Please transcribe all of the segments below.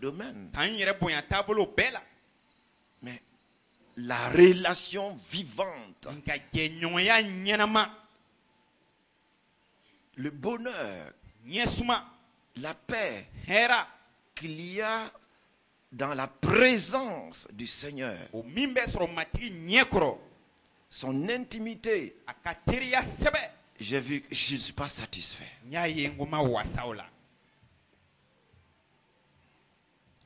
domaines. Mais la relation vivante, le bonheur, la paix qu'il y a dans la présence du Seigneur, son intimité, j'ai vu que je ne suis pas satisfait.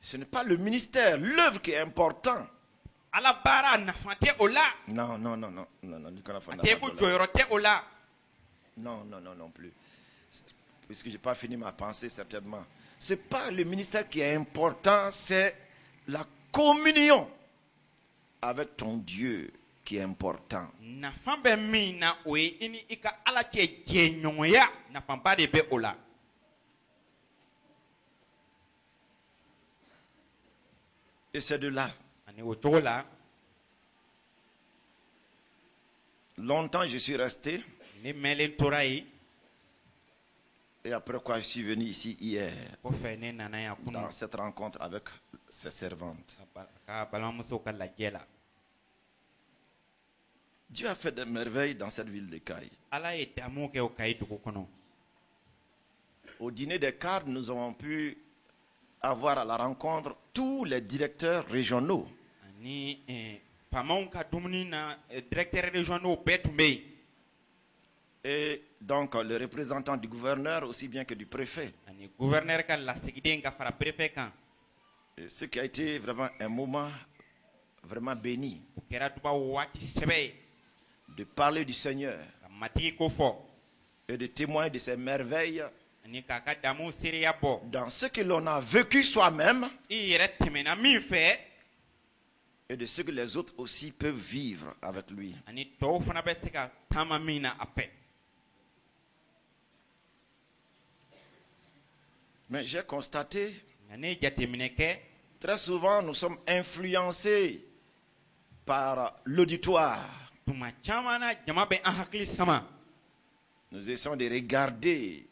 Ce n'est pas le ministère, l'œuvre qui est important. Non, non, non, non, non, non, non, non, non, non plus. Puisque je n'ai pas fini ma pensée, certainement. Ce n'est pas le ministère qui est important, c'est la communion avec ton Dieu qui est important. Et c'est de là. Longtemps je suis resté. Et après quoi je suis venu ici hier, dans cette rencontre avec ses servantes. Dieu a fait des merveilles dans cette ville de Caille. Au dîner des cadres, nous avons pu avoir à la rencontre tous les directeurs régionaux. Et donc le représentant du gouverneur aussi bien que du préfet. Et ce qui a été vraiment un moment vraiment béni. De parler du Seigneur. Et de témoigner de ses merveilles. Dans ce que l'on a vécu soi-même. Et de ce que les autres aussi peuvent vivre avec lui. Mais j'ai constaté, très souvent nous sommes influencés par l'auditoire. Nous essayons de regarder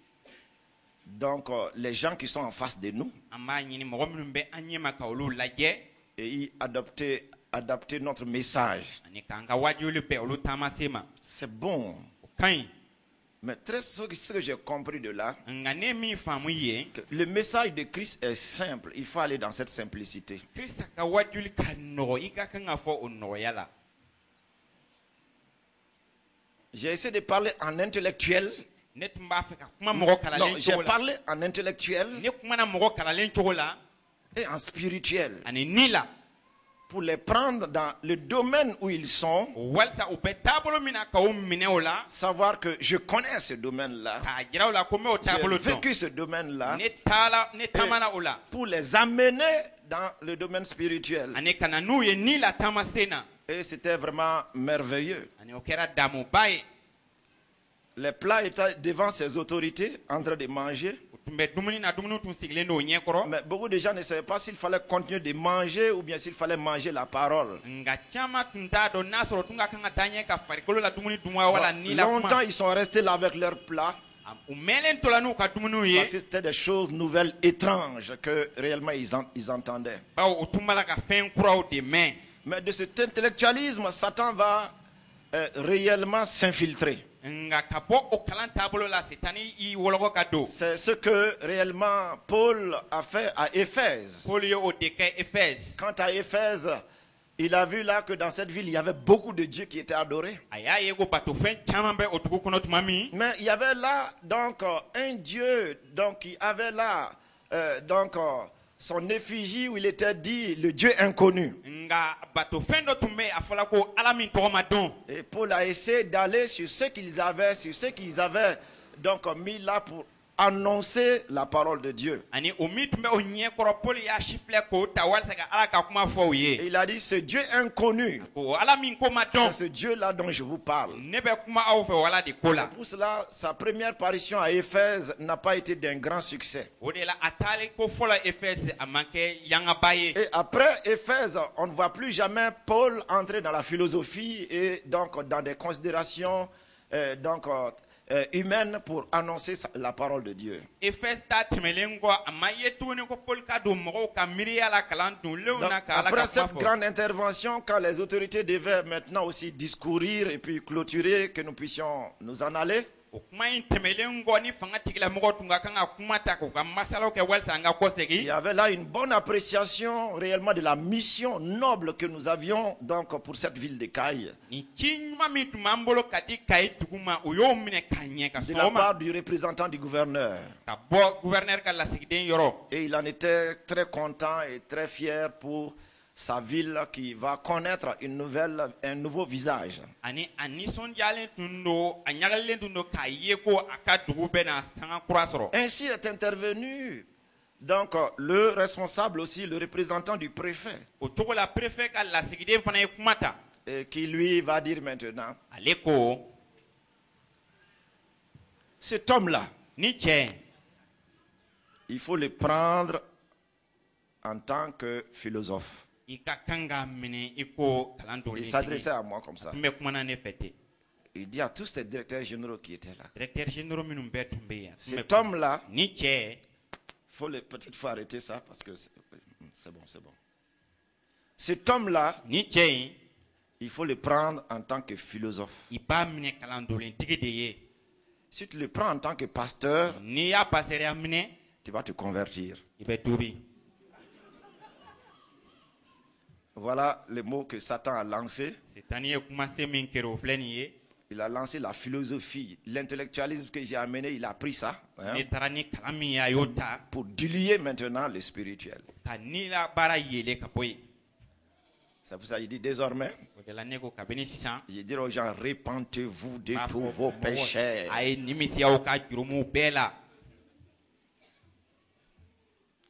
donc les gens qui sont en face de nous et adapter notre message. C'est bon. Mais ce que j'ai compris de là, que le message de Christ est simple. Il faut aller dans cette simplicité. J'ai essayé de parler en intellectuel. Non, j'ai parlé en intellectuel et en spirituel. Pour les prendre dans le domaine où ils sont, savoir que je connais ce domaine-là, j'ai vécu ce domaine-là, pour les amener dans le domaine spirituel. Et c'était vraiment merveilleux. Les plats étaient devant ses autorités, en train de manger. Mais beaucoup de gens ne savaient pas s'il fallait continuer de manger ou bien s'il fallait manger la parole. Longtemps ils sont restés là avec leurs plats. Parce que c'était des choses nouvelles, étranges que réellement ils entendaient. Mais de cet intellectualisme, Satan va réellement s'infiltrer. C'est ce que réellement Paul a fait à Éphèse. Quant à Éphèse, il a vu là que dans cette ville, il y avait beaucoup de dieux qui étaient adorés. Mais il y avait là donc un dieu donc, qui avait là son effigie où il était dit le Dieu inconnu. Et Paul a essayé d'aller sur ce qu'ils avaient, donc mis là pour annoncer la parole de Dieu. Et il a dit ce Dieu inconnu, c'est ce Dieu-là dont je vous parle. C'est pour cela sa première parution à Éphèse n'a pas été d'un grand succès. Et après Éphèse, on ne voit plus jamais Paul entrer dans la philosophie et donc dans des considérations humaine pour annoncer la parole de Dieu. Donc, après cette grande intervention, quand les autorités devaient maintenant aussi discourir et puis clôturer, que nous puissions nous en aller, il y avait là une bonne appréciation réellement de la mission noble que nous avions donc pour cette ville de Caille. De la part du représentant du gouverneur. Et il en était très content et très fier pour sa ville qui va connaître un nouveau visage. Ainsi est intervenu donc le responsable aussi, le représentant du préfet, et qui lui va dire maintenant, cet homme-là, il faut le prendre en tant que philosophe. Il s'adressait à moi comme ça. Il dit à tous ces directeurs généraux qui étaient là, cet homme-là, peut-être il faut arrêter ça parce que c'est bon. Cet homme-là, il faut le prendre en tant que philosophe. Si tu le prends en tant que pasteur, tu vas te convertir. Voilà les mots que Satan a lancés. Il a lancé la philosophie, l'intellectualisme que j'ai amené, il a pris ça pour diluer maintenant le spirituel. C'est pour ça qu'il dit désormais, je dis aux gens, répentez-vous de tous vos péchés.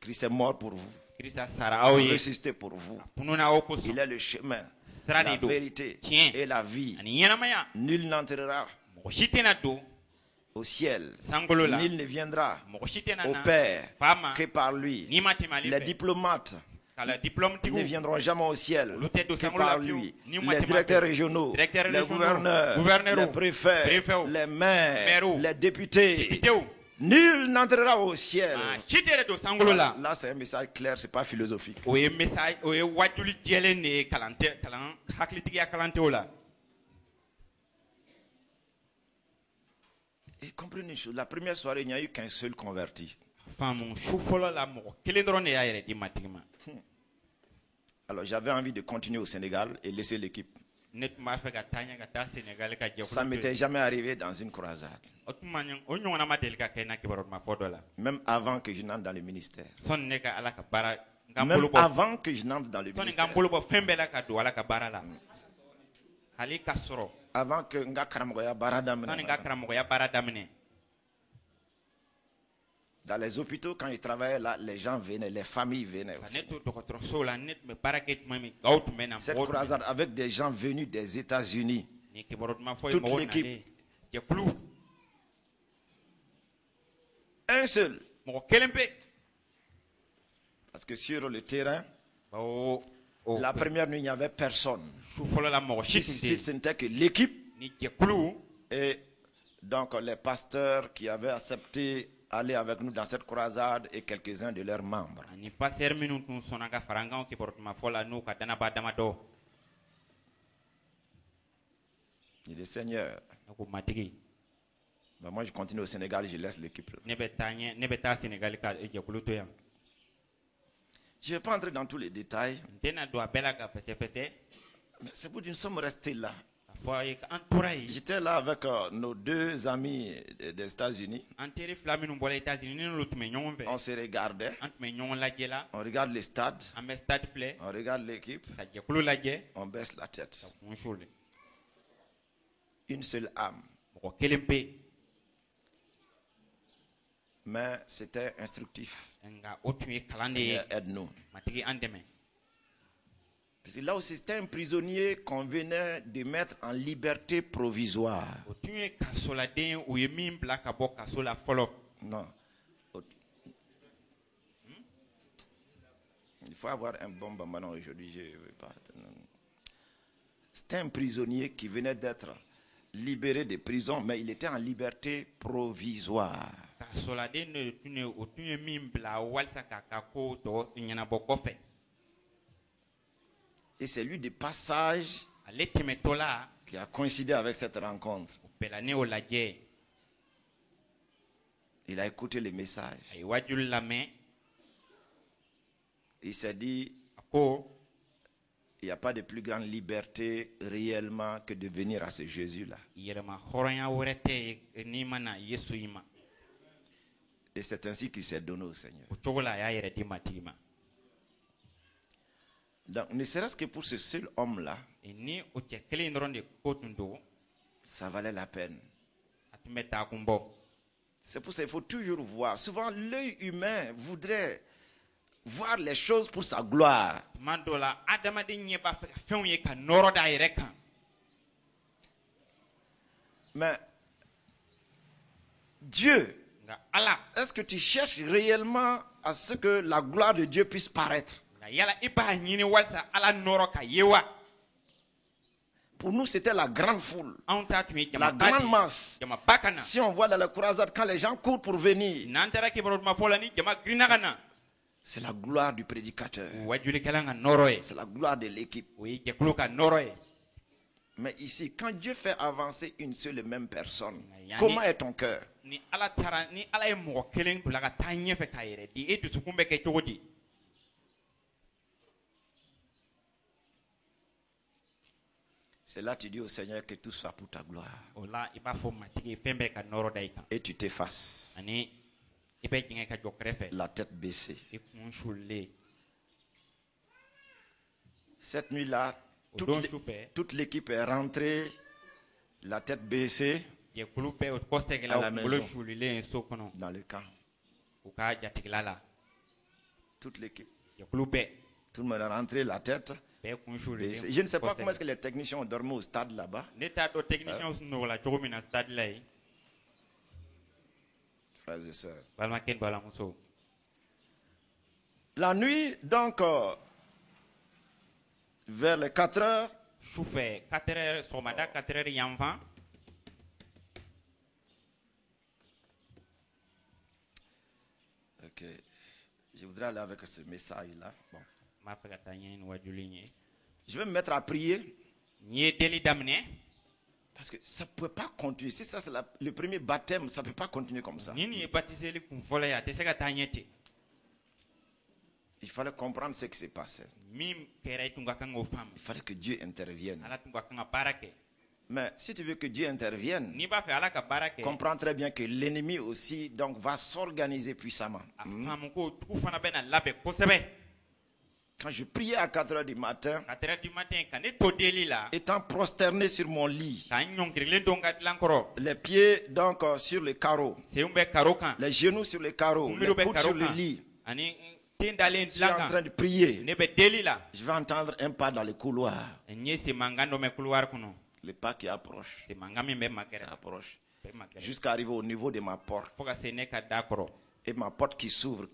Christ est mort pour vous. Ressuscité pour vous. Il est le chemin, la vérité et la vie. Nul n'entrera au ciel. Nul ne viendra au Père que par lui. Les diplomates ne viendront jamais au ciel que par lui. Les directeurs régionaux, les gouverneurs, les préfets, les maires, les députés. Nul n'entrera au ciel. Voilà, là, c'est un message clair, c'est pas philosophique. Et comprenez une chose, la première soirée, il n'y a eu qu'un seul converti. Alors, j'avais envie de continuer au Sénégal et laisser l'équipe. Ça ne m'était jamais arrivé dans une croisade. Même avant que je n'entre dans le ministère. Même avant que je n'entre dans le ministère. Avant que nga karamogoya baradamine. Dans les hôpitaux, quand ils travaillaient là, les gens venaient, les familles venaient aussi. Cette croisade avec des gens venus des États-Unis. Toute l'équipe. Un seul. Parce que sur le terrain, la première nuit, il n'y avait personne. Si ce n'était que l'équipe et donc les pasteurs qui avaient accepté aller avec nous dans cette croisade et quelques-uns de leurs membres. Il dit Seigneur, ben moi je continue au Sénégal et je laisse l'équipe. Je ne vais pas entrer dans tous les détails. Mais c'est pour dire nous sommes restés là. J'étais là avec nos deux amis des États-Unis. On se regardait. On regarde les stades. On regarde l'équipe. On baisse la tête. Une seule âme. Mais c'était instructif. Seigneur, aide-nous. Là aussi, c'était un prisonnier qu'on venait de mettre en liberté provisoire. Non. Il faut avoir un bon bambana aujourd'hui. C'était un prisonnier qui venait d'être libéré de prison, mais il était en liberté provisoire. Et c'est lui de passage qui a coïncidé avec cette rencontre. Il a écouté les messages. Il s'est dit, il n'y a pas de plus grande liberté réellement que de venir à ce Jésus-là. Et c'est ainsi qu'il s'est donné au Seigneur. Donc, ne serait-ce que pour ce seul homme-là, ça valait la peine. C'est pour ça qu'il faut toujours voir. Souvent, l'œil humain voudrait voir les choses pour sa gloire. Mais Dieu, est-ce que tu cherches réellement à ce que la gloire de Dieu puisse paraître? Pour nous, c'était la grande foule, la grande masse. Si on voit dans la croisade, quand les gens courent pour venir, c'est la gloire du prédicateur. C'est la gloire de l'équipe. Mais ici, quand Dieu fait avancer une seule et même personne, comment est ton cœur? C'est là que tu dis au Seigneur que tout soit pour ta gloire. Et tu t'effaces. La tête baissée. Cette nuit-là, toute l'équipe est rentrée, la tête baissée, à la maison, dans le camp. Toute l'équipe. Tout le monde est rentré, la tête baissée. Je ne sais pas comment est-ce que les techniciens ont dormi au stade là-bas. Frères et sœurs. La nuit, donc, vers les 4 heures, ok. Je voudrais aller avec ce message-là. Bon. Je vais me mettre à prier. Parce que ça ne peut pas continuer. Si ça c'est le premier baptême, ça ne peut pas continuer comme ça. Il fallait comprendre ce qui s'est passé. Il fallait que Dieu intervienne. Mais si tu veux que Dieu intervienne, comprends très bien que l'ennemi aussi donc, va s'organiser puissamment. Quand je priais à 4 heures du matin, étant prosterné sur mon lit, les pieds donc sur les carreaux, les genoux sur les carreaux, les coudes sur le lit, je suis en train de prier. Je vais entendre un pas dans le couloir. Le pas qui approche. Ça approche. Jusqu'à arriver au niveau de ma porte. Et ma porte qui s'ouvre,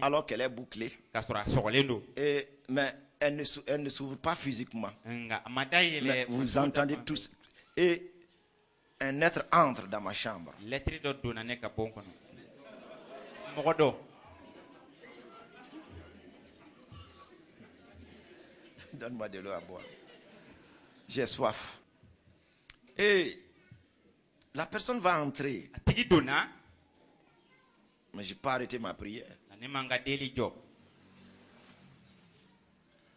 alors qu'elle est bouclée. Mais elle ne s'ouvre pas physiquement. Mais vous entendez tous. Et un être entre dans ma chambre. Donne-moi de l'eau à boire. J'ai soif. Et la personne va entrer. Mais je n'ai pas arrêté ma prière.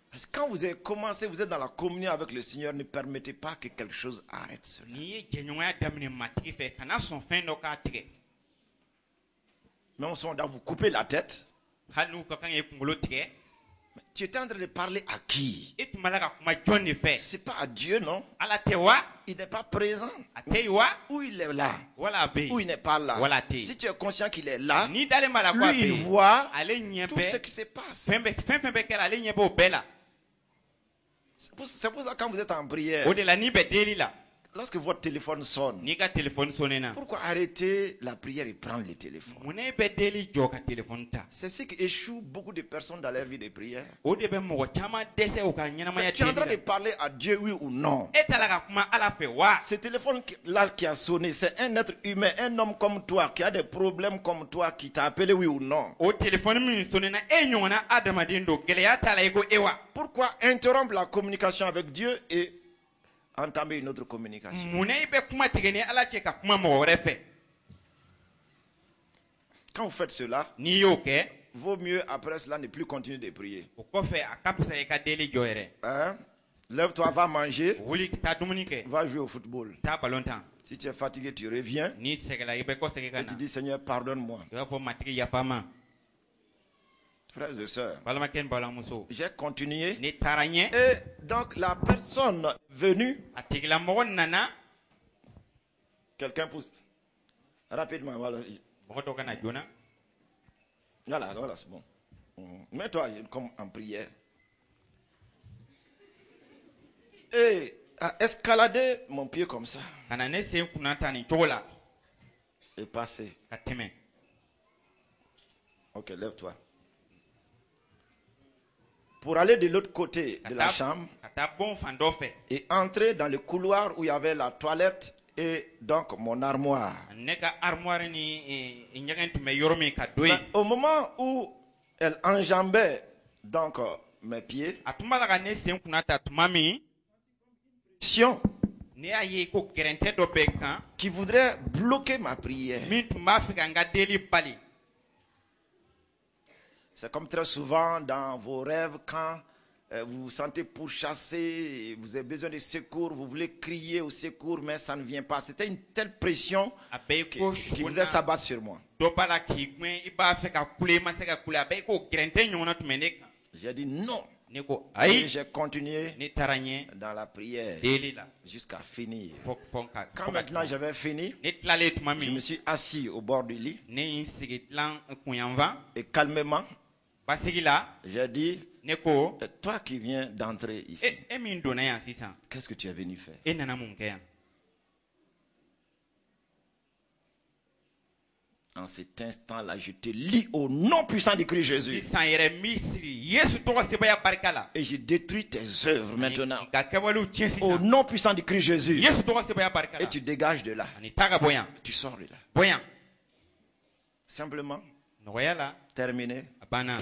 Parce que quand vous avez commencé, vous êtes dans la communion avec le Seigneur, ne permettez pas que quelque chose arrête cela. Mais on se doit vous couper la tête. Mais tu étais en train de parler à qui? C'est pas à Dieu, non? Il n'est pas présent. Ou il est là. Ou il n'est pas là. Si tu es conscient qu'il est là, lui il voit tout ce qui se passe. C'est pour ça que quand vous êtes en prière, lorsque votre téléphone sonne, Ni ka téléphone sonné na. pourquoi arrêter la prière et prendre le téléphone? Mune be deli jo ka téléphone ta. C'est ce qui échoue beaucoup de personnes dans leur vie de prière. O de be mo chama dese o ka nyana Mais ya tu es en train de deli. parler à Dieu, oui ou non? E tala ka kuma ala fe wa. Ce téléphone-là qui a sonné, c'est un être humain, un homme comme toi, qui a des problèmes comme toi, qui t'a appelé, oui ou non? O téléphone min sonné na e nyona adamadindo do gele ya tala ego ewa. Pourquoi interrompre la communication avec Dieu et entamer une autre communication? Mune be kuma tigene ala che ka kuma mo wore fe. Quand vous faites cela, Ni yo ke vaut mieux après cela ne plus continuer de prier. o ko fe akapsa e ka deli jo ere. Hein? Lève-toi, va manger, Wuli ta dumuni ke. va jouer au football. Ta balontan. Si tu es fatigué, tu reviens Ni segala ibe ko sege et tu kana. dis Seigneur, pardonne-moi. Yo fo matigi ya fama. Frères et sœurs, Balama ken balamuso. j'ai continué. Ni taranye. Et donc la personne venue, Atigila mo nana. quelqu'un pousse. Rapidement, voilà. Mo to kana jona. Voilà, voilà, c'est bon. Mets-toi comme en prière. Et à escalader mon pied comme ça Kana ne se kunata ni chola. et passer. Kateme. Ok, lève-toi. Pour aller de l'autre côté de la chambre Kata bon fandofe. et entrer dans le couloir où il y avait la toilette et donc mon armoire. Neka armoire ni nyagen tume yoromi ka doyi. Mais au moment où elle enjambait donc mes pieds, Atumala ka ne se kunata tumami. Ne aye ko gerente do bekan. qui voudrait bloquer ma prière. Min tumba fika nga deli bali. C'est comme très souvent dans vos rêves quand vous vous sentez pourchassé, vous avez besoin de secours, vous voulez crier au secours, mais ça ne vient pas. C'était une telle pression qui voulait s'abattre sur moi. Do bala ki gwen iba fika kule maseka kule abe ko gerente nyona tumene. J'ai dit non. Neko Et ai j'ai continué ni taranye dans la prière deli la. jusqu'à finir. Fonka. Quand maintenant j'avais fini, Ne tlale je tumami. me suis assis au bord du lit Ne insigitlan kunyanva. et calmement, Basigila j'ai dit, neko toi qui viens d'entrer ici, e min donna yan sisan. qu'est-ce que tu es venu faire? E nana mun kɛ yan. En cet instant-là, je te lis au nom puissant du Christ Jésus. Sisan yɛrɛ misiri Yesu tɔgɔ sebaya barika la. Et je détruis tes œuvres maintenant. Ka kɛwalew tiɲɛ Au sisan. nom puissant du Christ Jésus. Yesu tɔgɔ sebaya barika Et la. tu dégages de là. Ani taa ka bɔ yan. Tu sors de là. Bɔ yan. Simplement, Nɔgɔya la terminé. a banna.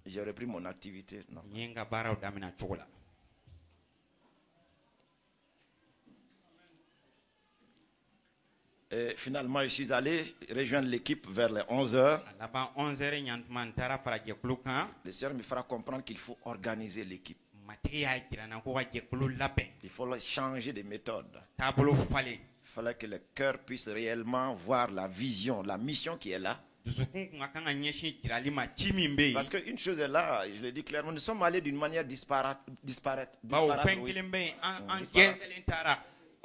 J'ai repris mon activité. Non. N ye n ka baaraw daminɛ cogo la. Et finalement, je suis allé rejoindre l'équipe vers les 11h. A laban 11h ɲantuma n taara fara jɛkulu kan. Le Seigneur me fera comprendre qu'il faut organiser l'équipe. Matigi y'a jira n na ko ka jɛkulu labɛn. Il faut changer de méthode. Taabolo falen. Il fallait que le cœur puisse réellement voir la vision, la mission qui est là. Dusukun kun ka kan ka ɲɛsin jirali ma ci min bɛ Parce yen. qu'une chose est là, je le dis clairement, nous sommes allés d'une manière disparate. Bawo fɛn Oui. kelen bɛ yen an Disparate. jɛnsɛlen taara.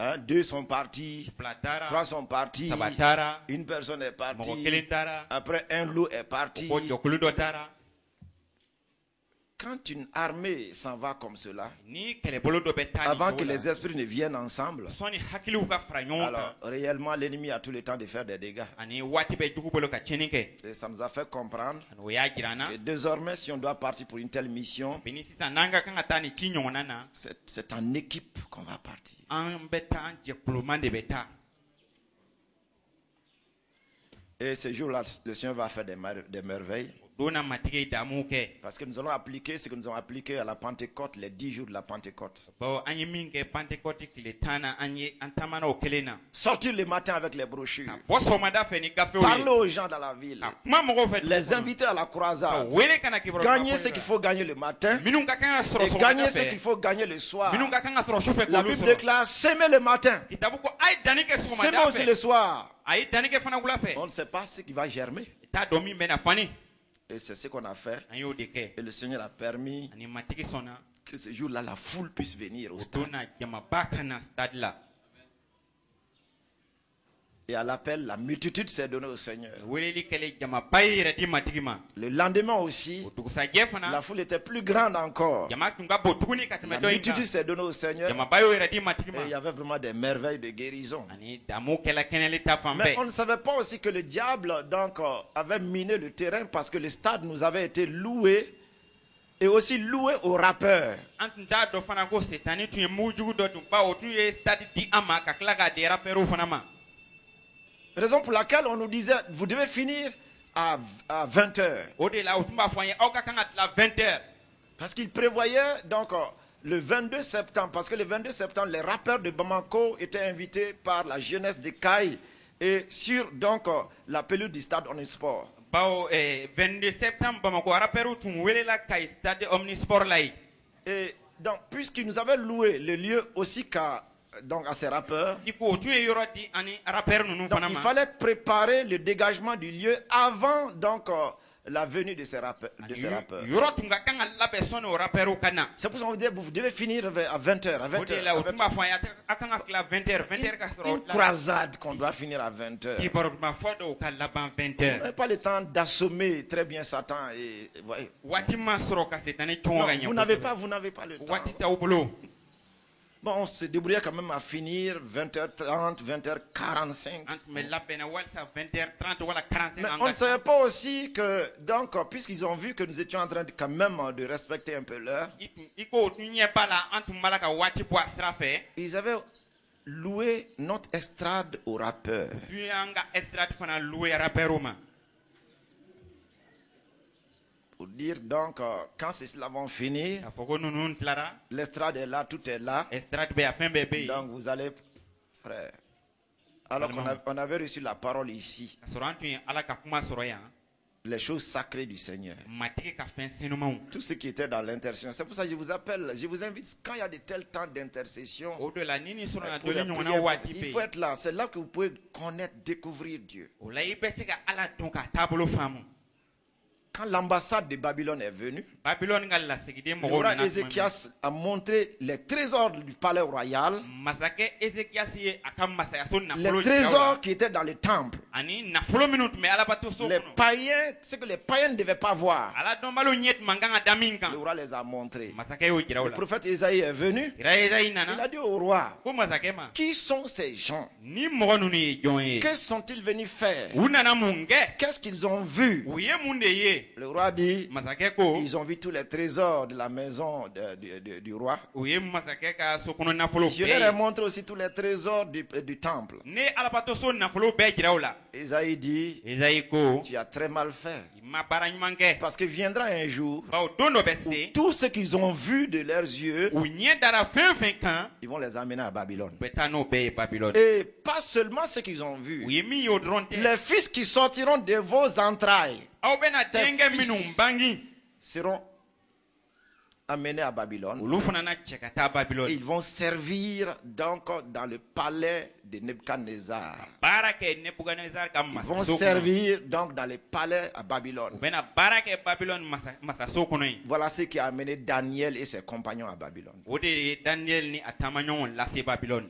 Hein, 2 sont partis, Fila taara. 3 sont partis, Saba taara. une personne est Mɔgɔ partie, kelen taara. après un lot est parti. Ko jɛkulu dɔ taara. Quand une armée s'en va comme cela, Ni kɛlɛbolo dɔ bɛ taa nin avant cogo que la, les esprits ne viennent ensemble, sɔnni hakiliw ka fara ɲɔgɔn alors kan réellement l'ennemi a tout le temps de faire des dégâts. ani waati bɛ jugu bolo ka tiɲɛni kɛ Et ça nous a fait comprendre ani o y'a jira n na que désormais, si on doit partir pour une telle mission, bini sisan n'an ka kan ka taa nin ci ɲɔgɔnna na c'est en équipe qu'on va partir. an bɛ taa an jɛkuluman de bɛ taa Et ce jour-là, le Seigneur va faire des merveilles. o don na matigi ye damuw kɛ Parce que nous allons appliquer ce que nous avons appliqué à la Pentecôte, les 10 jours de la Pentecôte. bawo an ye min kɛ pantekɔti tile 10 na an taamana o kelen na Sortir le matin avec les brochures. ka bɔ sɔgɔmada fɛ ni gafew Parler ye aux gens dans la ville. ka kuma mɔgɔw fɛ Les inviter à la ka croisade. wele ka na kibaru Gagner ce qu'il faut gagner le matin. minnu ka kan ka sɔrɔ Et gagner sɔgɔmada ce qu'il fɛ faut gagner le soir. minnu ka kan ka sɔrɔ sufɛ La k'olu Bible sɔrɔ déclare s'aimer le matin. kitabu ko a ye danni kɛ S'aimer sɔgɔmada aussi le fɛ soir. a ye danni kɛ fana wula fɛ On ne sait pas ce qui va germer. i t'a dɔn min bɛ na fani Et c'est ce qu'on a fait. an y'o de kɛ Et le Seigneur a permis ani matigi sɔnna que ce jour-là, la foule puisse venir au o stade. don na jamaba ka na stade la Et à l'appel, la multitude s'est donnée au Seigneur. weleli kele jama bayira di matigi ma Le lendemain aussi, o dugusajɛ fana la foule était plus grande encore. jama tun ka bon tuguni ka tɛmɛ La dɔ in multitude kan s'est donnée au Seigneur. jama bayo yɛrɛ di matigi Et il y ma avait vraiment des merveilles de guérison. ani damu kɛla kɛnɛli ta fan Mais on bɛɛ ne savait pas aussi que le diable donc, avait miné le terrain parce que le stade nous avait été loué et aussi loué aux rappeurs. an tun t'a dɔn fana ko setani tun ye mugujugu dɔ dun ba o tun ye stade di an ma ka tila k'a di rapɛriw fana ma Raison pour laquelle on nous disait, vous devez finir à 20 heures. o de la o tun b'a fɔ an ye aw ka kan ka tila 20h Parce qu'il prévoyait donc le 22 septembre, parce que le 22 septembre, les rappeurs de Bamako étaient invités par la jeunesse de Caille et sur donc la pelouse du stade Omnisport. bawo 22 septembre bamako rapɛriw tun welela ka stade omnisport la ye Et donc, puisqu'ils nous avaient loué le lieu aussi donc à ces rappeurs, i ko o tun ye yɔrɔ di ani rapɛri ninnu donc fana il ma fallait préparer le dégagement du lieu avant donc la venue de ces rappeurs. yɔrɔ tun ka kan ka labɛn sɔnni o rapɛriw ka na C'est pour ça qu'on vous dit, vous devez finir à 20h. À o de la o tun b'a fɔ an ye a kan ka tila 20h 20h ka sɔrɔ o Une tila croisade qu'on doit finir à 20h. kibaruma fɔ dɔw ka laban On 20h n'a pas le temps d'assommer très bien Satan. Et, voyez. waati ma sɔrɔ ka setani Non, tɔngɔ ka ɲɛ vous n'avez pas le temps. waati t'aw bolo Bon, on se débrouillait quand même à finir 20h30, 20h45. an tun bɛ labɛnna walisa 20h30 wala 45 Mais an on ne ka savait pas aussi que, donc, puisqu'ils ont vu que nous étions en train de, quand même de respecter un peu l'heure, i ko o tun ɲɛ b'a la an tun b'a la ka waati bɔ a sira fɛ ils avaient loué notre estrade aux rappeurs. tun y'an ka estrade fana loué rapɛriw ma Pour dire donc, quand ceux-là vont finir, k'a fɔ ko ninnu tilara l'estrade est là, tout est là. estrade bɛ yan fɛn bɛɛ bɛ yen Donc vous allez, frère. Alors qu'on avait reçu la parole ici, ka sɔrɔ an tun ye ala ka kuma sɔrɔ yan les choses sacrées du Seigneur. matigi ka fɛn senumanw Tout ce qui était dans l'intercession. C'est pour ça que je vous appelle, je vous invite, quand il y a de tels temps d'intercession, o de la ni ni sɔrɔ na pour la dɔli ɲɔgɔnna prière, waati il bɛ faut yen être là. C'est là que vous pouvez connaître, découvrir Dieu. o la i bɛ se ka ala dɔn ka taabolo faamu Quand l'ambassade de Babylone est venue, babilɔni ka lasigiden le mɔgɔw roi nana tuma min Ézéchias a montré les trésors du palais royal, masakɛ ezekiasi ye a ka masayaso les nafolo jiraw la trésors qui étaient dans le temple. ani nafolo minnu tun bɛ alabato so Les kɔnɔ païens, ce que les païens ne devaient pas voir, ala dɔnbaliw ɲɛ tun man kan ka da min le kan roi les a montrés. masakɛ y'o jiraw Le la prophète Isaïe est venu, kira ezayi il a nana dit au roi, ko masakɛ ma qui sont ces gens? ni mɔgɔ ninnu ye jɔn ye Que sont-ils venus faire? u nana mun kɛ Qu'est-ce qu'ils ont vu? u ye mun de ye Le roi dit, masakɛ ko ils ont vu tous les trésors de la maison du roi. u ye masakɛ ka sokɔnɔ nafolo Je leur ai bɛɛ montré aussi tous les trésors du temple. ye ne alabato so nafolo bɛɛ jiraw la Isaïe dit, ezayi ko tu as très mal fait. i ma baara ɲuman kɛ Parce que viendra un jour bawo don dɔ bɛ se tout ce qu'ils ont vu de leurs yeux, u ɲɛ dara fɛn fɛn kan ils vont les amener à Babylone. u bɛ taa n'o bɛɛ ye babilɔni Et pas seulement ce qu'ils ont u vu. ye min y'o dɔrɔn tɛ Les fils qui sortiront de vos entrailles aw bɛna denkɛ fils. minnu bangi seront amenés à Babylone. olu fana na cɛ ka taa Et babilɔni ils vont servir donc dans le palais de Nebuchadnezzar. baara kɛ nebukadnezar ka Ils vont masaso kɔnɔ servir donc dans le palais à u Babylone. bɛna baara kɛ babilɔni masaso kɔnɔ yen Voilà ce qui a amené Daniel et ses compagnons à Babylone. o de ye daniyɛli ni a taamaɲɔgɔn lase babilɔni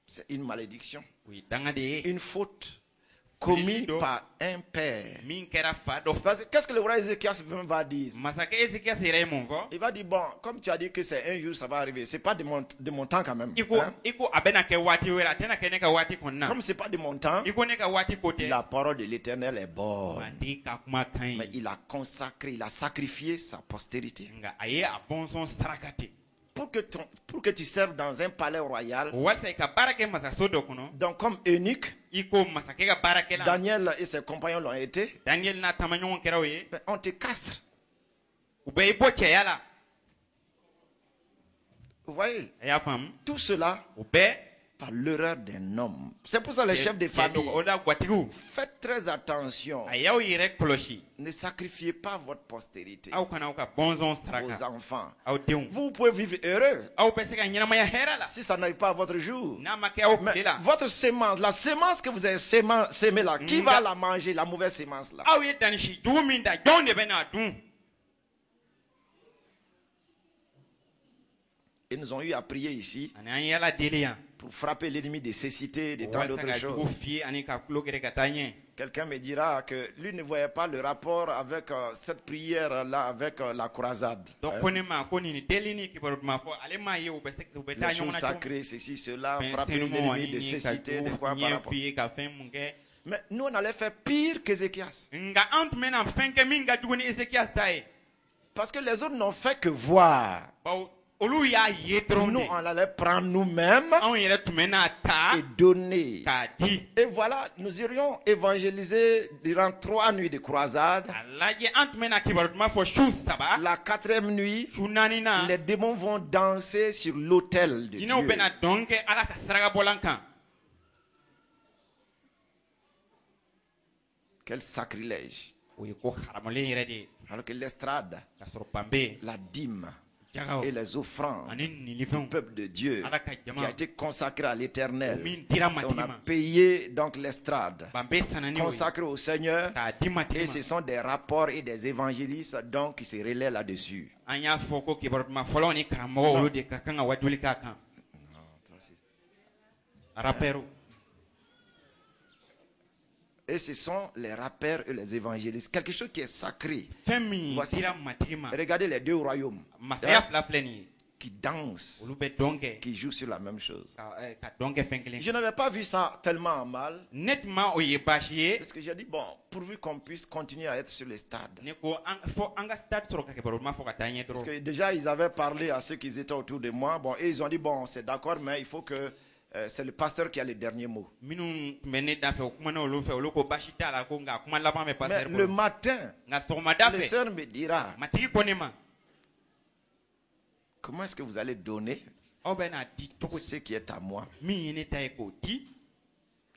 C'est une malédiction, o ye danga de ye une faute commise par un père. min kɛra fa dɔ fɛ Parce que qu'est-ce que le roi Ézéchias va dire? masakɛ ezekias yɛrɛ ye mun fɔ Il va dire, bon, comme tu as dit que c'est un jour, ça va arriver. C'est pas de mon temps quand même. i ko Hein? a bɛna kɛ waati wɛrɛ a tɛna kɛ ne ka waati kɔnɔna Comme c'est pas de mon temps, i ko ne ka waati ko tɛ la parole de l'Éternel est bonne. matigi ka kuma ka Mais ɲi il a consacré, il a sacrifié sa postérité. nka a ye a bɔnsɔn saraka ten Pour que tu serves dans un palais royal, walisa i ka baara kɛ masaso dɔ kɔnɔ donc comme eunuque, i ko masakɛ ka baarakɛla Daniel et ses compagnons l'ont été, daniyɛli n'a taamaɲɔgɔn kɛra o ye ben, on te castre. u bɛ i bɔ cɛya la Vous voyez, a y'a faamu tout cela o bɛɛ par l'erreur d'un homme. C'est pour ça les chefs de famille, o la gwatigiw faites très attention. a y'aw yɛrɛ kɔlɔsi Ne sacrifiez pas votre postérité, aw kana aw ka bɔnsɔn vos saraka enfants. aw denw Vous pouvez vivre heureux aw bɛ se ka ɲɛnamaya hɛrɛ la si ça n'arrive pas à votre jour. n'a ma kɛ aw Mais tile la votre sémence, la sémence que vous avez sémée là, qui va la manger, la mauvaise sémence là? aw ye danisi jugu min da jɔn de bɛ n'a dun Ils nous ont eu à prier ici ani an yɛla deli yan pour frapper l'ennemi de cécité, de tant d'autres choses. Quelqu'un me dira que lui ne voyait pas le rapport avec cette prière-là, avec la croisade. Les choses sacrées, ceci, cela, frapper l'ennemi de cécité, de quoi par rapport. Mais nous, on allait faire pire qu'Ézéchias. Parce que les autres n'ont fait que voir. Nous, on allait prendre nous-mêmes et donner. Et voilà, nous irions évangéliser durant 3 nuits de croisade. La 4e nuit, les démons vont danser sur l'autel de Dieu. Quel sacrilège. Alors que l'estrade, la dîme et les offrandes du peuple de Dieu qui a été consacré à l'Éternel. On a payé donc l'estrade consacré au Seigneur, et ce sont des rapports et des évangélistes donc qui se relaient là-dessus. Et ce sont les rappeurs et les évangélistes. Quelque chose qui est sacré. Voici, regardez les 2 royaumes qui dansent, qui jouent sur la même chose. Je n'avais pas vu ça tellement en mal. Parce que j'ai dit, bon, pourvu qu'on puisse continuer à être sur les stades. Parce que déjà, ils avaient parlé à ceux qui étaient autour de moi. Bon, et ils ont dit, bon, c'est d'accord, mais il faut que... c'est le pasteur qui a les derniers mots. Mais le matin, le sœur me dira, comment est-ce que vous allez donner ce qui est à moi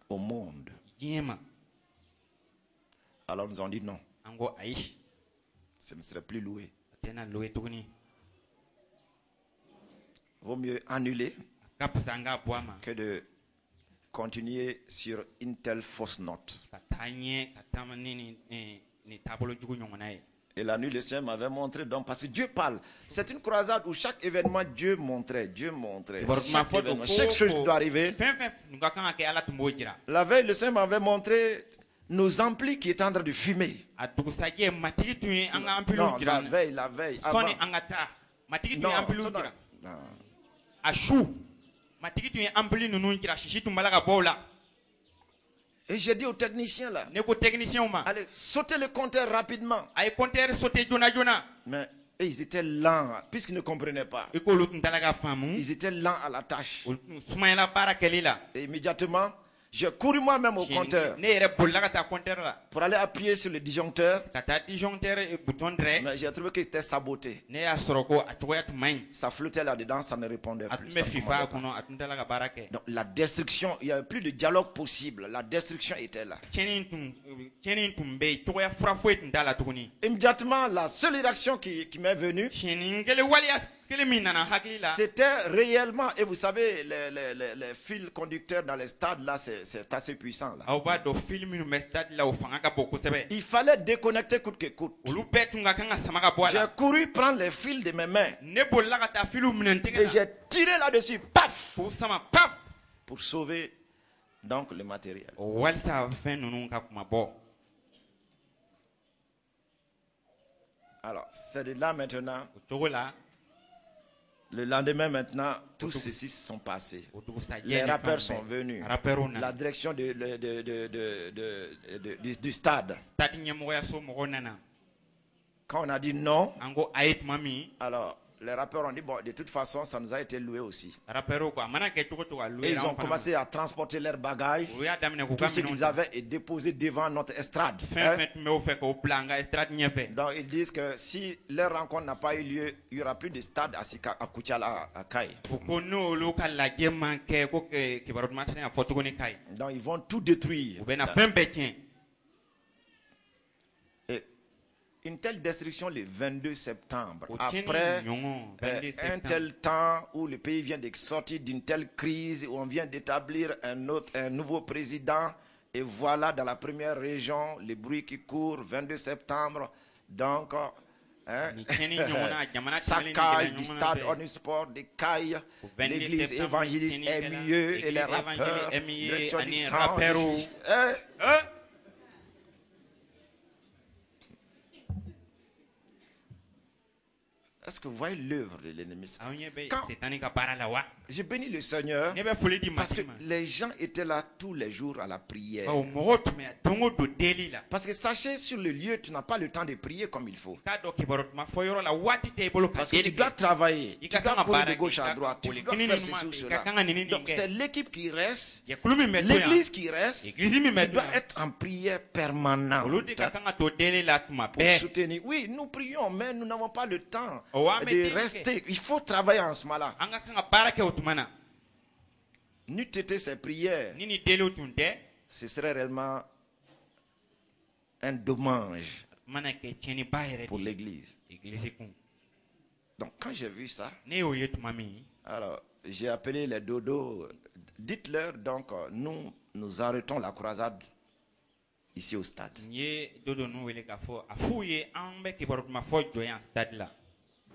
au monde? Alors nous avons dit non. Ce ne serait plus loué. Vaut mieux annuler que de continuer sur une telle fausse note. Et la nuit, le Seigneur m'avait montré, donc, parce que Dieu parle. C'est une croisade où chaque événement, Dieu montrait. Chaque chose qui doit arriver. La veille, le Seigneur m'avait montré nos amplis qui étaient en train de fumer. Non, la veille, avant. Et j'ai dit au technicien là, allez, sautez le compteur rapidement. Mais ils étaient lents, puisqu'ils ne comprenaient pas. Ils étaient lents à la tâche. Et immédiatement, j'ai couru moi-même au compteur pour aller appuyer sur le disjoncteur. Mais j'ai trouvé qu'il était saboté. Ça flottait là-dedans, ça ne répondait plus. Donc la destruction, il n'y avait plus de dialogue possible. La destruction était là. Immédiatement, la seule réaction qui m'est venue, c'était réellement, et vous savez, les fils conducteurs dans les stades là, c'est assez puissant là. Il fallait déconnecter coûte que coûte. J'ai couru prendre les fils de mes mains et j'ai tiré là-dessus, paf, pour sauver donc le matériel. Alors, c'est de là maintenant. Le lendemain maintenant, tous ceux-ci sont passés. Les rappeurs sont venus. La direction du stade. Quand on a dit non, alors les rappeurs ont dit, bon, de toute façon, ça nous a été loué aussi. Et ils ont commencé à transporter leurs bagages, tout ce qu'ils avaient, et déposer devant notre estrade. Donc ils disent que si leur rencontre n'a pas eu lieu, il n'y aura plus de stade à Koutiala, à Kai. Donc ils vont tout détruire. Une telle destruction le 22 septembre, après un tel temps où le pays vient de sortir d'une telle crise, où on vient d'établir un nouveau président, et voilà dans la première région, les bruits qui courent, 22 septembre, donc hein, Ni tieni nyongona, jamana timeli ni saccage gila du nyongona stade pe. Omnisport, des cailles, Au 22 l'église septembre, évangéliste tieni est kela, mieux et les église rappeurs, évangéliste est mieux, le Johnny ani Sound, rappeur ou- Hein? Est-ce que vous voyez l'œuvre de l'ennemi? Aonye be Quand setani ka bara la wa. je bénis le Seigneur, Ne be foli di parce que masima. les gens étaient là tous les jours à la prière. Ba mo to me dongo do deli la. Parce que sachez, sur le lieu, tu n'as pas le temps de prier comme il faut. Ka do kibarot ma foyoro la wati te bolo ka Parce que tu deli. dois travailler, tu Ika dois kanga courir de baraki, gauche à ika droite, tu kuli dois kinini faire numa ceci ou be, cela. ika kanga nini Donc dingue. c'est l'équipe qui reste, Ya kulumi meto ya. l'église qui reste, Église mi qui meto doit ya. être en prière permanente Oludi ka kanga to deli la tuma pour be. soutenir. Oui, nous prions, mais nous n'avons pas le temps Oh, ah, mais de t'es- rester. Il faut travailler en ce moment-là. Anga kanga bara ke otumana. N'eût été ces prières, Nini deli otunde. ce serait réellement un dommage Mana ke tieni bayere pour di. l'église. Église kun. Donc quand j'ai vu ça, Ne o yetuma mi. alors j'ai appelé les dodos. Dites-leur donc, nous arrêtons la croisade ici au stade. Nye dodo nu wele ka fo. Afuye an be kibarot ma fo joyan stade la.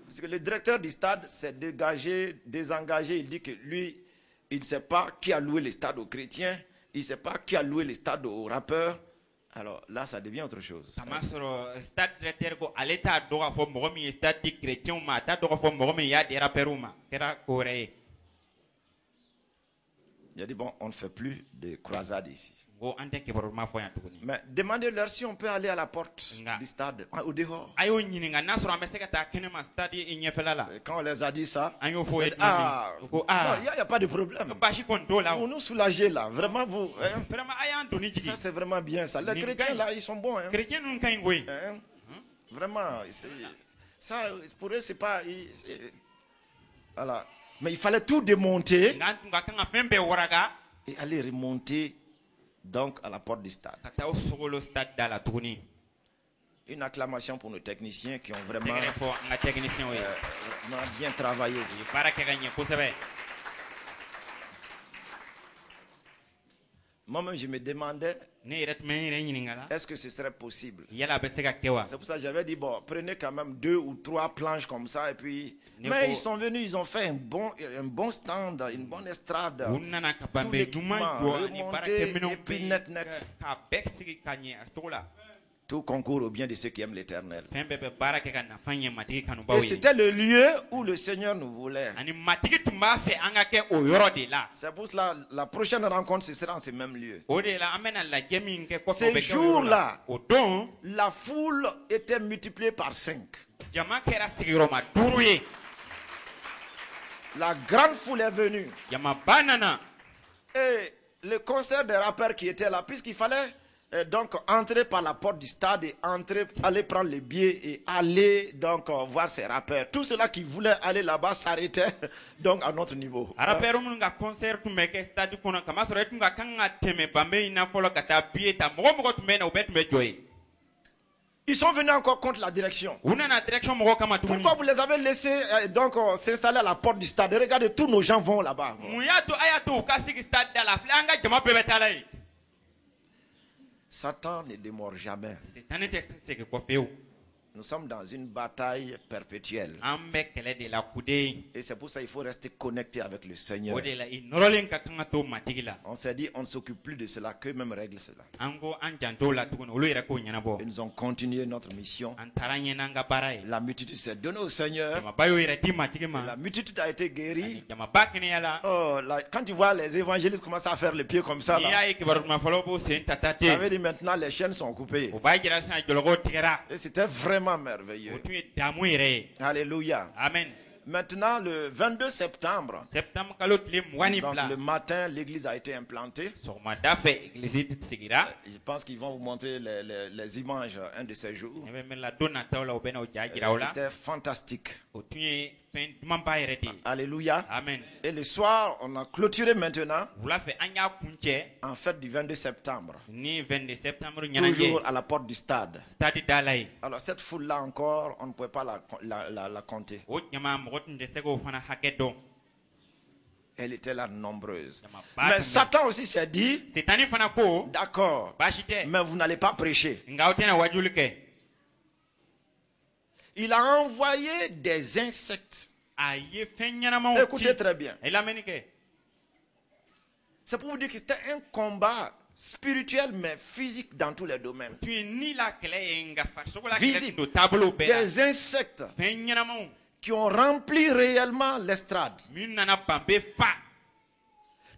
Parce que le directeur du stade s'est désengagé. Il dit que lui, il ne sait pas qui a loué le stade aux chrétiens. Il ne sait pas qui a loué le stade aux rappeurs. Alors là, ça devient autre chose. Kama soro stade directeur ko aleta do ka fo mo mi stade di chrétien ma ta do ka fo mo mi ya de rapperu ma. Kera kore. Il a dit, bon, on ne fait plus de croisade ici. Go ante kibarot ma fo ya tukuni. Mais demandez-leur si on peut aller à la porte Nga. du stade, au dehors. Ayo nyininga na soro amese ka ta kenema stade inyefela la. Et quand on les a dit ça, Ayo fo on et dit, ah, Ko non, ah. il n'y a pas de problème. Bashi kon do la. Vous nous soulagez là. Vraiment, vous. Hein, Vraiment ayan doni jigi. ça, c'est vraiment bien ça. Les Ni chrétiens gagne. là, ils sont bons. Hein. Chrétien nun kan ngoy. Hein? Vraiment, ça, pour eux, c'est pas. Voilà. Mais il fallait tout démonter Ngantu ka kanga fembe waraga. et aller remonter donc à la porte du stade. Kata o sogolo stade da la tukuni. Une acclamation pour nos techniciens qui ont vraiment, Tegere fo nga technicien we. vraiment bien travaillé. Bara ke ganye kusebe. Moi-même, je me demandais, Ne yɛrɛ tun bɛ n yɛrɛ ɲininka la est-ce que ce serait possible? yala a bɛ se ka kɛ wa C'est pour ça que j'avais dit, bon, prenez quand même 2 ou 3 planches comme ça et puis... Ne Mais faut- ils sont venus, ils ont fait un bon stand, une bonne estrade. u nana ka Tout banbɛ l'équipement ɲuman jɔ ani remonté baarakɛminɛnw et puis bɛ net, net. k'a bɛɛ sigi ka ɲɛ a cogo la Tout concourt au bien de ceux qui aiment l'éternel. fɛn bɛɛ bɛ baara kɛ ka nafa ɲɛ matigi kanubaw Et ye c'était le lieu où le Seigneur nous voulait. ani matigi tun b'a fɛ an ka kɛ o yɔrɔ de la C'est pour cela la prochaine rencontre, ce sera en ce même lieu. o de la an bɛna lajɛ min kɛ kɔfɛ Ce o bɛ kɛ o yɔrɔ la jour-là, o don la foule était multipliée par 5. jama kɛra sigiyɔrɔma 5 ye La grande foule est venue. jamaba nana Et le concert des rappeurs qui étaient là, puisqu'il fallait donc entrer par la porte du stade et aller prendre les billets et aller donc voir ces rappeurs. Tous ceux-là qui voulaient aller là-bas s'arrêtaient donc à notre niveau. arapɛri minnu ka concert tun bɛ kɛ stade kɔnɔ kamasɔrɔ e tun ka kan ka tɛmɛ banbe in na fɔlɔ ka taa billet ta mɔgɔ mɔgɔ tun bɛ na u bɛɛ tun bɛ jɔ ye Ils sont venus encore contre la direction. u nana direction mɔgɔw kama tuguni Pourquoi vous les avez laissés donc s'installer à la porte du stade? Regardez, tous nos gens vont là-bas. mun y'a to a y'a to u ka sigi stade da la filɛ an ka jama bɛɛ bɛ taa la ye Satan ne démord jamais. sitani tɛ segin kɔfɛ o Nous sommes dans une bataille perpétuelle. an bɛ kɛlɛ de la kuden Et c'est pour ça qu'il faut rester connecté avec le Seigneur. o de la i nɔrɔlen ka kan ka to matigi la On s'est dit, on ne s'occupe plus de cela, qu'eux-mêmes règlent cela. an ko an janto la tuguni olu yɛrɛ k'o ɲɛnabɔ Et nous avons continué notre mission. an taara ɲɛ n'an ka baara ye La multitude s'est donnée au Seigneur. jamaba y'o yɛrɛ di matigi Et ma la multitude a été guérie. ani jamaba kɛnɛyala Oh, là, quand tu vois les évangélistes commencer à faire les pieds comme ça, n'i là, y'a ye kibarutuma fɔlɔ b'o sen tata ça veut ten dire maintenant les chaînes sont coupées. o b'a jira sisan jɔlɔkɔw tigɛra Et c'était vraiment o merveilleux. tun ye damu yɛrɛ ye Alléluia. amen Maintenant, le 22 septembre, septembre kalo tile 22 donc le matin, l'église a été implantée. sɔgɔmada fɛ egilizi sigira Je pense qu'ils vont vous montrer les images un de ces jours. ne bɛ min la don nataw la u bɛna o ja Et jira o la c'était fantastique. o tun ye fɛn dumanba yɛrɛ de ye Alléluia. amen Et le soir, on a clôturé maintenant, wula fɛ an y'a kun cɛ en fête du 22 septembre, ni 22 septembre toujours ɲɛnajɛ à la porte du stade. stade da la ye Alors cette foule-là encore, on ne pouvait pas la compter. o jama mɔgɔ tun tɛ se k'o fana hakɛ dɔn Elle était là nombreuse. jama Mais ba tun bɛ Satan aussi s'est dit, sitani fana ko d'accord, baasi tɛ mais vous n'allez pas prêcher. nka aw tɛna wajuli kɛ Il a envoyé des insectes. Écoutez très bien. C'est pour vous dire que c'était un combat spirituel mais physique dans tous les domaines. Visible. Des insectes qui ont rempli réellement l'estrade.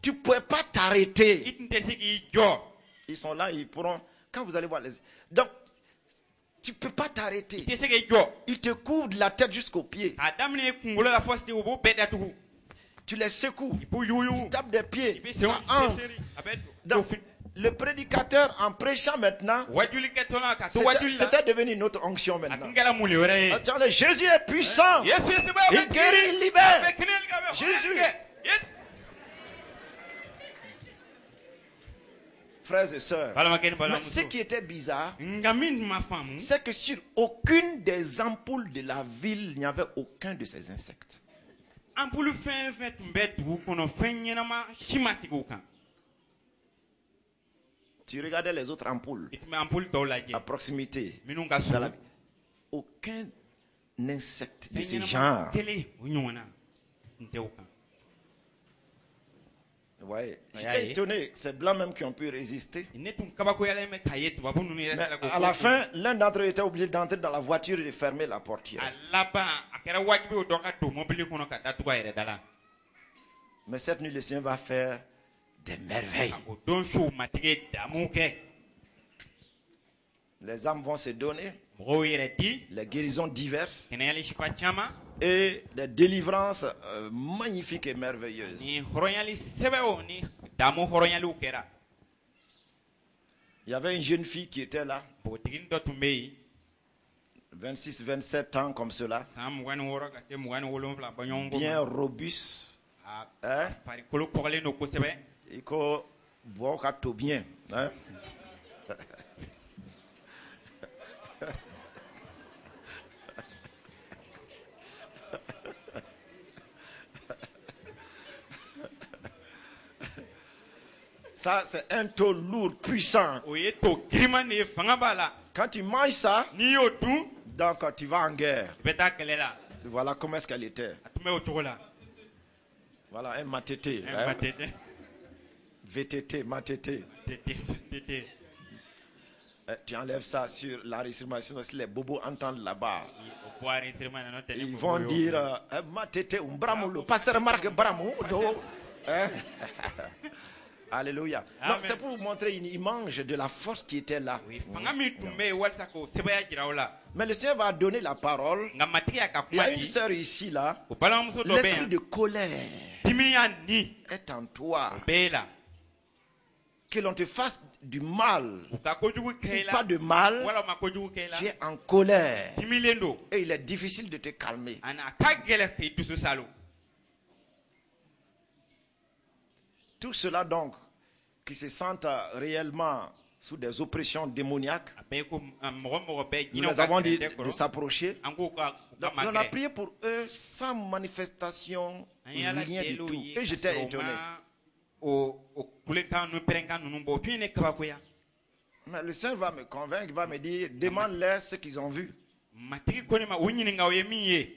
Tu ne pouvais pas t'arrêter. Ils sont là, ils pourront... Quand vous allez voir les... Donc, tu ne peux pas t'arrêter. Ils te couvrent de la tête jusqu'aux pieds. Tu les secoues. Tu tapes des pieds. Ça entre. Donc, le prédicateur en prêchant maintenant, c'était devenu une autre onction maintenant. Attendez, Jésus est puissant. Il guérit, il libère. Jésus. Frères et sœurs, mais ce qui était bizarre, c'est que sur aucune des ampoules de la ville, il n'y avait aucun de ces insectes. Tu regardais les autres ampoules à proximité. Aucun insecte de ce genre. Ouais. J'étais étonné, c'est blancs même qui ont pu résister. Mais à la fin, l'un d'entre eux était obligé d'entrer dans la voiture et de fermer la portière. Mais cette nuit, le Seigneur va faire des merveilles. Les âmes vont se donner, les guérisons diverses et des délivrances magnifiques et merveilleuses. Il y avait une jeune fille qui était là, 26, 27 ans comme cela, bien robuste. Hein? Il faut boire tout bien. Hein? Ça, c'est un taux lourd, puissant. Quand tu manges ça, donc tu vas en guerre. Voilà comment est-ce qu'elle était. Voilà, un matété. Hein? VTT, matété. Tu enlèves ça sur l'enregistrement, si les bobos entendent là-bas. Ils vont dire matété, le pasteur Marc Bramou. Alléluia. C'est pour vous montrer, il mange de la force qui était là. Mais le Seigneur va donner la parole. Il y a une sœur ici, là. L'esprit de colère est en toi. Que l'on te fasse du mal ou pas de mal, tu es en colère. Et il est difficile de te calmer. Tout cela donc, qui se sentent réellement sous des oppressions démoniaques, nous les avons dit de s'approcher. On a prié pour eux sans manifestation, rien du tout. Et j'étais étonné. Mais le Seigneur va me convaincre, il va me dire, demande-leur ce qu'ils ont vu.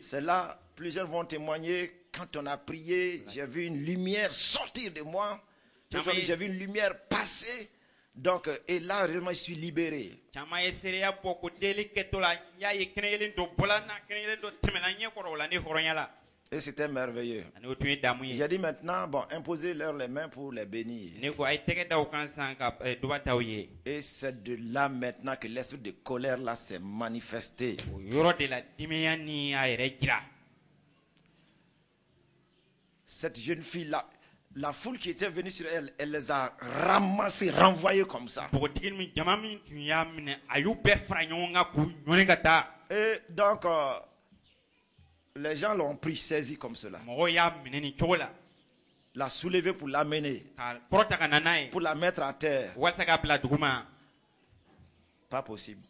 C'est là, plusieurs vont témoigner, quand on a prié, j'ai vu une lumière sortir de moi. J'ai vu une lumière passer. Donc, et là, réellement, je suis libéré. Et c'était merveilleux. J'ai dit maintenant, bon, imposez-leur les mains pour les bénir. Et c'est de là maintenant que l'esprit de colère là s'est manifesté. Cette jeune fille là, la foule qui était venue sur elle, elle les a ramassés, renvoyés comme ça. Et donc, les gens l'ont pris, saisi comme cela. La soulever pour l'amener. Pour la mettre à terre. Pas possible.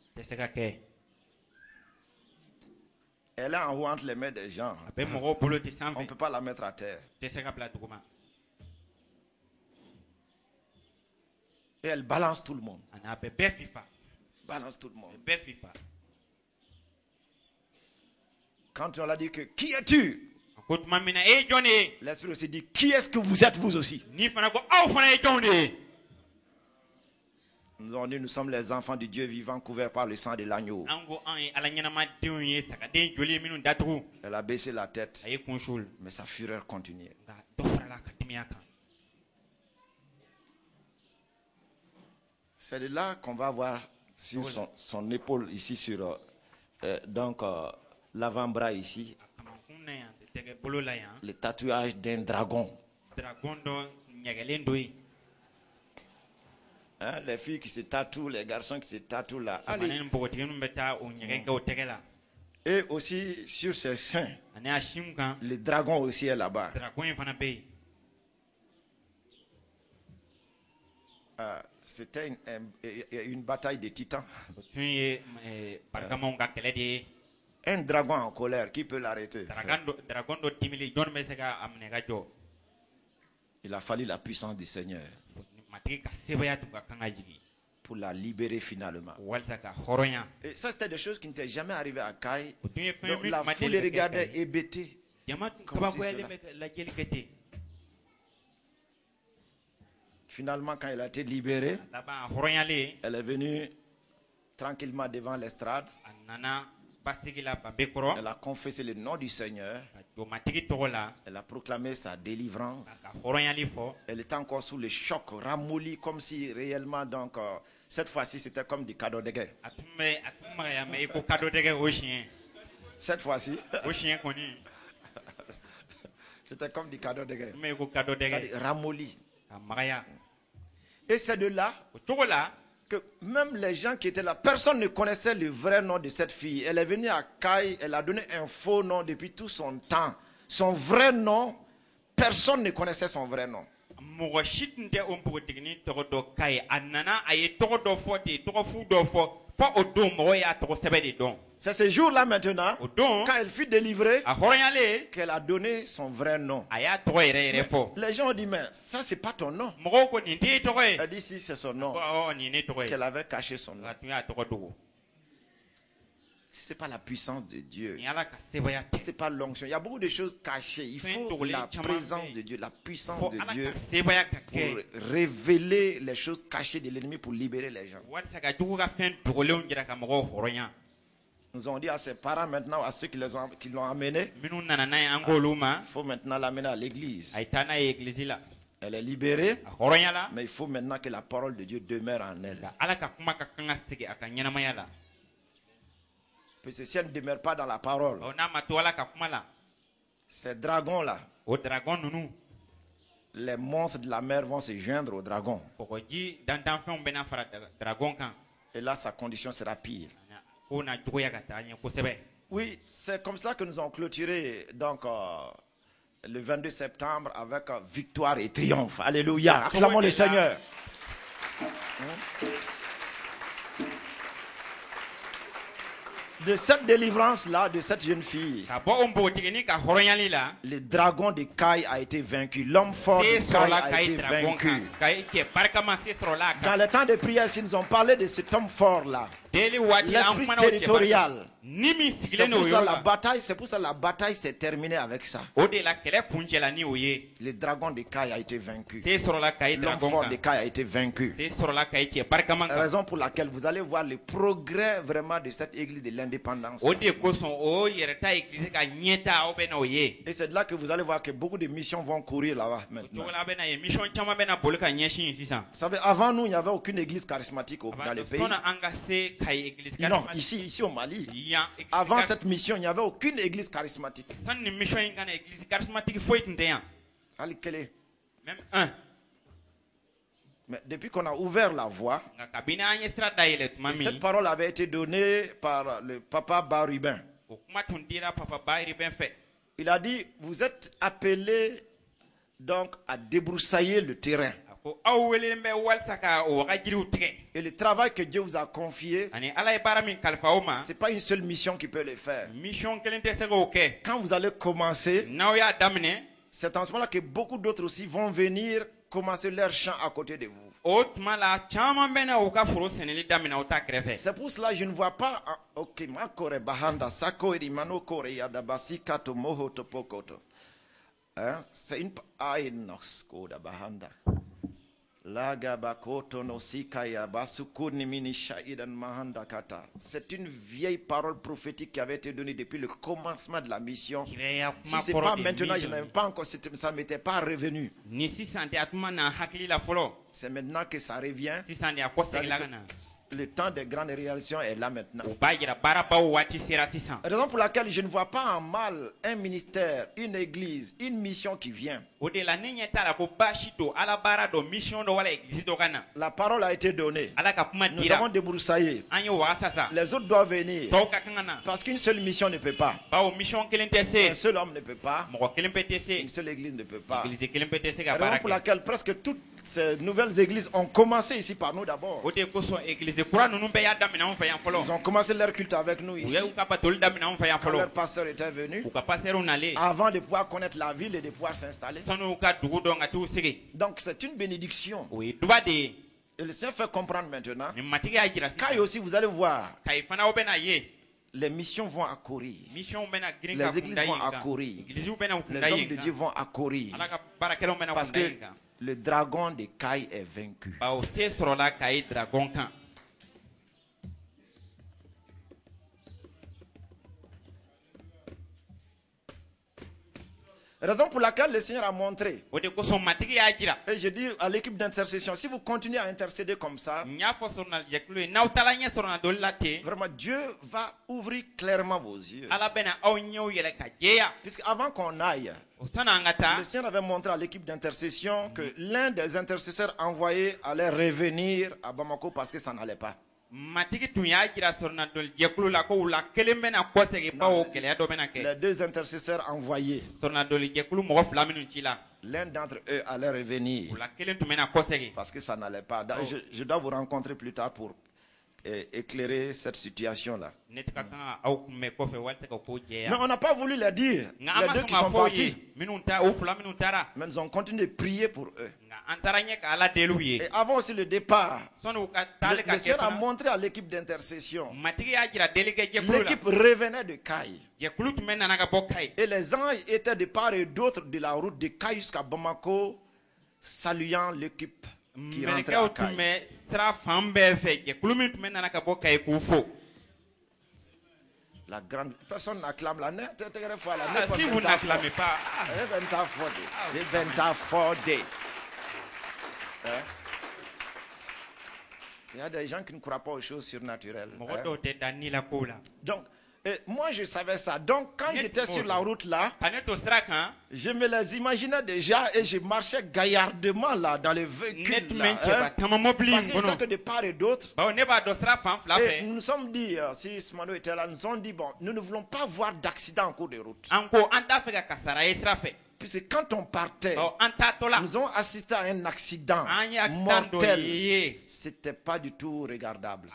Elle est en haut entre les mains des gens. On ne peut pas la mettre à terre. Et elle balance tout le monde. Balance tout le monde. Quand on a dit que qui es-tu? ko tuma min na e jɔn de ye L'Esprit aussi dit qui est-ce que vous êtes vous aussi? ni fana ko aw fana ye jɔnw de ye Nous avons dit nous sommes les enfants de Dieu vivants couverts par le sang de l'agneau. an ko an ye ala ɲɛnamadenw ye sagaden joli ye minnu datugu Elle a baissé la tête, a ye kun suul mais sa fureur continuait. nka dɔ farala a ka timiya kan C'est de là qu'on va voir sur son épaule ici, sur l'avant-bras ici, a kamakun na yan tɛgɛ bolo la yan le tatouage d'un dragon. dragon dɔ ɲɛgɛlen dɔ ye Hein, les filles qui se tatouent, les garçons qui se tatouent là. samani Allez. ni npogotigini bɛ taa o ɲɛgɛn kɛ o tɛgɛ la Et aussi sur ses seins, ani a sinw kan le dragon aussi est là-bas. dragon in fana bɛ yen C'était une bataille de titans. o tun ye barikamaw ka kɛlɛ de ye Un dragon en colère, qui peut l'arrêter? dragon dɔ dimili jɔn bɛ se ka a minɛ ka jɔ Il a fallu la puissance du Seigneur matigi ka sebaya tun ka kan ka jigin pour la libérer finalement. walisa ka hɔrɔnya Et ça, c'était des choses qui n'étaient jamais arrivées à Kai. o tun ye fɛn Donc min la ma foule deli ka kɛ regardait ka ye. hébétée. jama tun Comme si kabakoyalen cela. bɛ ka lajɛli kɛ ten Finalement, quand il a été libéré, laban a hɔrɔnyalen elle est venue tranquillement devant l'estrade. a nana basigi la banbe kɔrɔ Elle a confessé le nom du Seigneur. ka jɔ matigi tɔgɔ la Elle a proclamé sa délivrance. ka hɔrɔnyali fɔ Elle était encore sous le choc, ramollie, comme si réellement, donc, cette fois-ci, c'était comme du cadeau de guerre. a tun magaya mɛ i ko kadɔ tɛgɛ o siɲɛ Cette fois-ci, o siɲɛ kɔni c'était comme du cadeau de guerre. tun bɛ i ko kadɔ tɛgɛ C'est-à-dire ramollie. ka magaya Et c'est de là o cogo la que même les gens qui étaient là, personne ne connaissait le vrai nom de cette fille. Elle est venue à Kai, elle a donné un faux nom depuis tout son temps. Son vrai nom, personne ne connaissait son vrai nom. mɔgɔ si tun tɛ o npogotigini tɔgɔ dɔ ka ye a nana a ye tɔgɔ dɔ fɔ ten tɔgɔ fu dɔ fɔ fɔ o don mɔgɔ y'a tɔgɔ sɛbɛn de dɔn C'est ce jour-là maintenant, o don quand elle fut délivrée, a hɔrɔnyalen qu'elle a donné son vrai nom. a y'a tɔgɔ yɛrɛ yɛrɛ fɔ Les gens ont dit, mais ça, c'est pas ton nom. mɔgɔw ko nin t'e tɔgɔ ye Elle dit, si, c'est son nom. ko ɔ nin ye ne tɔgɔ ye Qu'elle avait caché son nom. a tun y'a tɔgɔ dogo Si ce n'est pas la puissance de Dieu, ni ala ka sebaya si tɛ ce n'est pas l'onction, il y a beaucoup de choses cachées. Il faut la présence de Dieu, la puissance fɔ de ala Dieu ka sebaya ka pour kɛ révéler les choses cachées de l'ennemi pour libérer les gens. walisa ka jugu ka fɛn dogolenw jira ka mɔgɔw hɔrɔnya Nous avons dit à ses parents maintenant, à ceux qui l'ont amené, minnu nana n'a ye an k'olu ma il faut maintenant l'amener à l'église. a ye taa n'a ye egilizi la Elle est libérée, a hɔrɔnyala mais il faut maintenant que la parole de Dieu demeure en elle. nka ala ka kuma ka kan ka sigi a ka ɲɛnamaya la Parce que si elle ne demeure pas dans la parole, ɔ n'a ma to ala ka kuma la ces dragons-là, o dragon ninnu les monstres de la mer vont se joindre aux dragons. kɔgɔji dantanfɛnw bɛna fara dragon kan Et là, sa condition sera pire. ko na juguya ka taa ɲɛ kosɛbɛ Oui, c'est comme ça que nous avons clôturé donc, le 22 septembre avec victoire et triomphe. Alléluia. Acclamons le Seigneur. De cette délivrance-là, de cette jeune fille, ka bɔ o npogotigini ka hɔrɔnyali la le dragon de Kai a été vaincu. L'homme fort se de Kai sɔrɔla ka a ye été dragon vaincu. kan ka ye cɛ barikama se sɔrɔla a Dans kan le temps de prière, si nous ont parlé de cet homme fort-là, deli waati la an l'esprit kumana o cɛ barika territorial, ni min c'est sigilen pour do o ça yɔrɔ la la bataille, c'est pour ça la bataille s'est terminée avec ça. o de la kɛlɛ kuncɛla ni o ye Le dragon de Kai a été vaincu. se sɔrɔla ka ye L'homme dragon fort de kan Kai a été vaincu. se sɔrɔla ka ye cɛ barikama kan Raison pour laquelle vous allez voir le progrès vraiment de cette église de l'indépendance. o de kosɔn o yɛrɛ ta église ka ɲɛta aw bɛ na o ye Et c'est de là que vous allez voir que beaucoup de missions vont courir là-bas o maintenant. cogo la a bɛ na ye mission caman bɛ na boli ka ɲɛsin yen sisan Vous savez, avant nous, il n'y avait aucune église charismatique dans avant le pays. sɔnna an ka se ka ye église Non, charismatique ici au Mali. yan église Avant charismatique- cette mission, il n'y avait aucune église charismatique. sani nin mission in ka na église charismatique foyi tun tɛ yan Allez, quel est? même un Mais depuis qu'on a ouvert la voie, nka kabini an ye sira dayɛlɛ tuma et cette min parole avait été donnée par le papa Barubin. o kuma tun dira papa bayiri bɛn fɛ Il a dit, vous êtes appelés donc à débroussailler le terrain. a ko aw welelen bɛ walisa ka o waga jiriw tigɛ Et le travail que Dieu vous a confié, ani ala ye baara min kalifa aw ma ce n'est pas une seule mission qui peut le faire. mission kelen tɛ se k'o kɛ Quand vous allez commencer, n'aw y'a daminɛ c'est en ce moment-là que beaucoup d'autres aussi vont venir commencer leur chant à côté de vous. o tuma la caman bɛ na u ka foro sɛnɛli daminɛ u ta kɛrɛfɛ. C'est pour cela que je ne vois pas. Ok, ma kore bahanda sako erimano kore yadabasi kato moho topokoto. Hein? C'est une aïnos koda bahanda. C'est une vieille parole prophétique qui avait été donnée depuis le commencement de la mission. Si ce n'est pas maintenant, je n'avais pas encore, ça ne m'était pas revenu. C'est maintenant que ça revient. Le temps des grandes réalisations est là maintenant. Raison pour laquelle je ne vois pas en mal un ministère, une église, une mission qui vient. La parole a été donnée. Nous avons débroussaillé. Les autres doivent venir. Parce qu'une seule mission ne peut pas. Un seul homme ne peut pas. Une seule église ne peut pas. Raison pour laquelle presque toutes ces nouvelles églises ont commencé ici par nous d'abord. Ils ont commencé leur culte avec nous ici. Quand leur pasteur était venu, avant de pouvoir connaître la ville et de pouvoir s'installer. Donc c'est une bénédiction. Et le Seigneur fait comprendre maintenant. Quand aussi vous allez voir, les missions vont accourir. Les églises vont accourir. Les hommes de Dieu vont accourir. Parce que le dragon de Caï est vaincu. Raison pour laquelle le Seigneur a montré. Et je dis à l'équipe d'intercession, si vous continuez à intercéder comme ça, vraiment Dieu va ouvrir clairement vos yeux. Puisqu'avant qu'on aille, le Seigneur avait montré à l'équipe d'intercession que l'un des intercesseurs envoyés allait revenir à Bamako parce que ça n'allait pas. Les deux intercesseurs envoyés, l'un d'entre eux allait revenir parce que ça n'allait pas. Je dois vous rencontrer plus tard pour éclairer cette situation-là. Mais on n'a pas voulu le dire. Les deux qui sont partis. Mais nous avons continué de prier pour eux. Et avant aussi le départ, le Seigneur a montré à l'équipe d'intercession. L'équipe revenait de Caï. Et les anges étaient de part et d'autre de la route de Caï jusqu'à Bamako, saluant l'équipe qui rentrait à Caï. La grande personne n'acclame la net. Si vous n'acclamez pas, il y a des gens qui ne croient pas aux choses surnaturelles. Donc, moi je savais ça. Donc quand j'étais sur la route là, je me les imaginais déjà et je marchais gaillardement là dans les véhicules là, parce que c'est que de part et d'autre. Et nous nous sommes dit, si Smano était là, nous nous sommes dit, bon, nous ne voulons pas voir d'accident en cours de route. Puisque quand on partait, nous avons assisté à un accident mortel. C'était pas du tout regardable.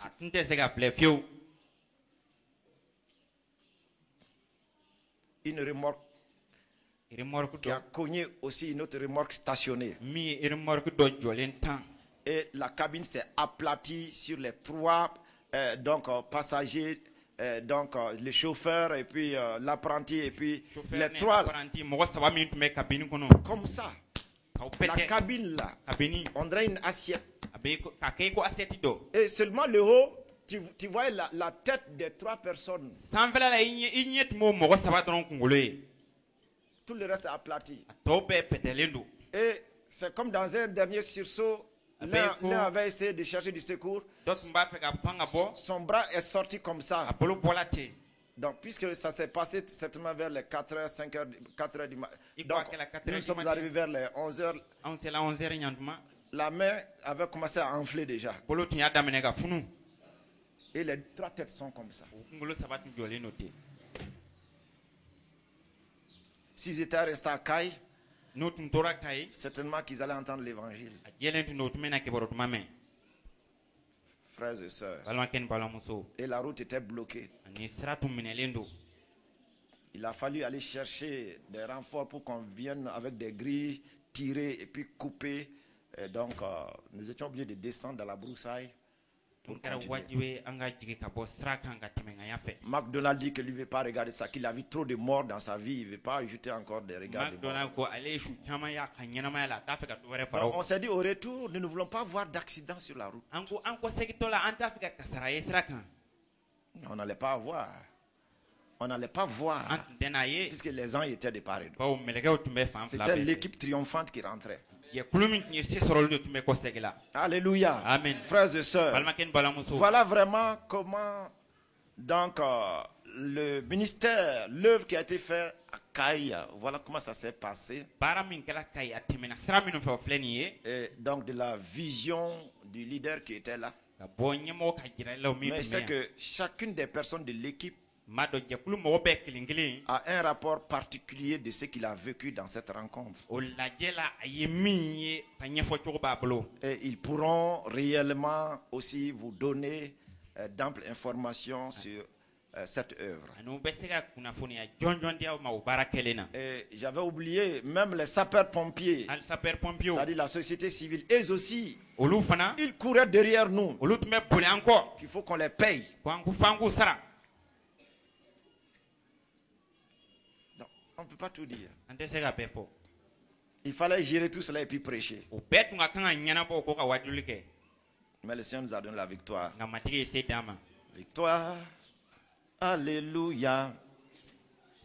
Une remorque qui a cogné aussi une autre remorque stationnée. Et la cabine s'est aplatie sur les trois passagers, le chauffeur et puis l'apprenti et puis les trois. Comme ça. La cabine là, on dirait une assiette. Et seulement le haut, tu vois la tête des trois personnes. Tout le reste est aplati. Et c'est comme dans un dernier sursaut. L'un avait essayé de chercher du secours. Son bras est sorti comme ça. Donc, puisque ça s'est passé certainement vers les 4h, 5h, 4h du matin. Donc, nous sommes arrivés vers les 11h. La main avait commencé à enfler déjà. Et les trois têtes sont comme ça. S'ils étaient restés à Caï, certainement qu'ils allaient entendre l'évangile. Frères et sœurs. Et la route était bloquée. Il a fallu aller chercher des renforts pour qu'on vienne avec des grilles, tirer et puis couper Et donc, nous étions obligés de descendre dans la broussaille pour continuer. McDonald dit que lui ne veut pas regarder ça, qu'il a vu trop de morts dans sa vie, il ne veut pas ajouter encore des regards de morts. Donc, on s'est dit au retour, nous ne voulons pas voir d'accident sur la route. On n'allait pas voir. On n'allait pas voir, puisque les gens étaient de part et d'autre. C'était l'équipe triomphante qui rentrait. Alléluia. Amen. Frères et sœurs, voilà vraiment comment donc le ministère, l'œuvre qui a été faite à Kaya, voilà comment ça s'est passé. Et donc de la vision du leader qui était là. Mais c'est que chacune des personnes de l'équipe a un rapport particulier de ce qu'il a vécu dans cette rencontre. Et ils pourront réellement aussi vous donner d'amples informations sur cette œuvre. Et j'avais oublié, même les sapeurs-pompiers, c'est-à-dire la société civile, eux aussi, ils couraient derrière nous. Il faut qu'on les paye. On ne peut pas tout dire. Il fallait gérer tout cela et puis prêcher. Mais le Seigneur nous a donné la victoire. Victoire. Alléluia.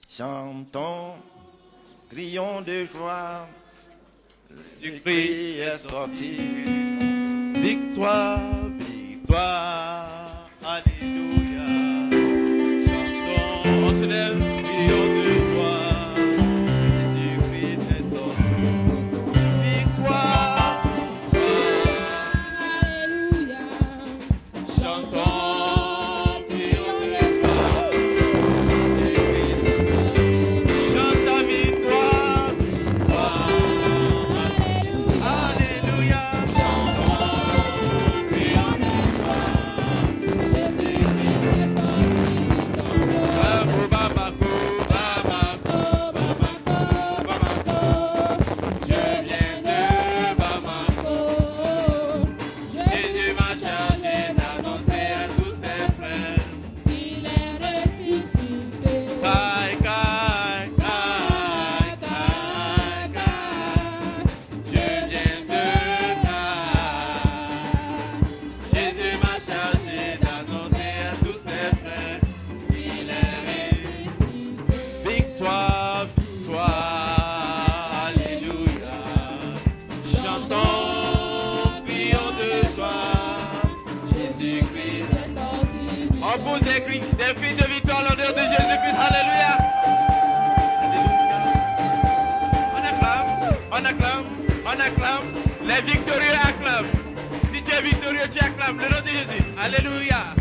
Chantons, crions de joie. Jésus-Christ est sorti. Victoire, victoire. Alléluia. Chantons, on se lève, crions de joie. Des filles de victoire, l'honneur de Jésus-Christ. Alléluia. On acclame, on acclame. Les victorieux acclament. Si tu es victorieux, tu acclames le nom de Jésus. Alléluia.